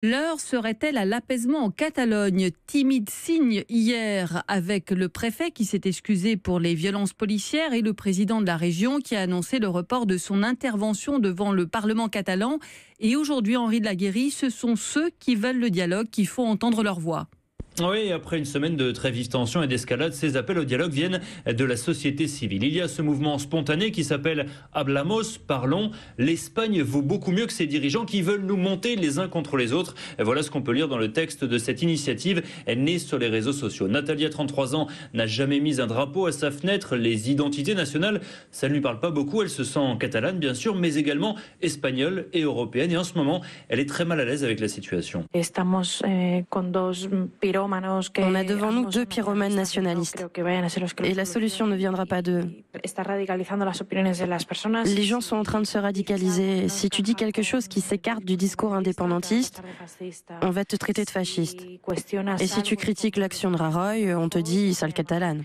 L'heure serait-elle à l'apaisement en Catalogne? Timide signe hier avec le préfet qui s'est excusé pour les violences policières et le président de la région qui a annoncé le report de son intervention devant le Parlement catalan. Et aujourd'hui, Henri de la Guérie, ce sont ceux qui veulent le dialogue qui font entendre leur voix. Oui, après une semaine de très vive tension et d'escalade, ces appels au dialogue viennent de la société civile. Il y a ce mouvement spontané qui s'appelle Hablamos, parlons. L'Espagne vaut beaucoup mieux que ses dirigeants qui veulent nous monter les uns contre les autres. Et voilà ce qu'on peut lire dans le texte de cette initiative née sur les réseaux sociaux. Natalia, 33 ans, n'a jamais mis un drapeau à sa fenêtre. Les identités nationales, ça ne lui parle pas beaucoup. Elle se sent catalane, bien sûr, mais également espagnole et européenne. Et en ce moment, elle est très mal à l'aise avec la situation. On a devant nous deux pyromanes nationalistes. Et la solution ne viendra pas d'eux. Les gens sont en train de se radicaliser. Si tu dis quelque chose qui s'écarte du discours indépendantiste, on va te traiter de fasciste. Et si tu critiques l'action de Rajoy, on te dit sale catalane.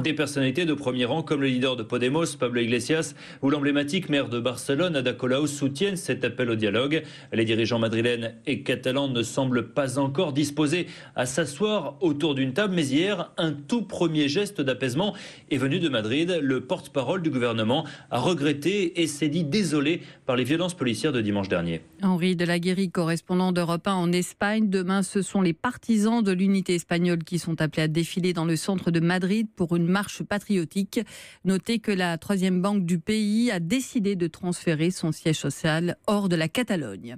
Des personnalités de premier rang comme le leader de Podemos, Pablo Iglesias, ou l'emblématique maire de Barcelone, Ada Colau, soutiennent cet appel au dialogue. Les dirigeants madrilènes et catalans ne semblent pas encore disposés à s'asseoir autour d'une table. Mais hier, un tout premier geste d'apaisement est venu de Madrid. Le porte-parole du gouvernement a regretté et s'est dit désolé par les violences policières de dimanche dernier. Henri de la Guérie, correspondant d'Europe 1 en Espagne. Demain, ce sont les partisans de l'unité espagnole qui sont appelés à défiler dans le centre de Madrid pour une marche patriotique. Notez que la troisième banque du pays a décidé de transférer son siège social hors de la Catalogne.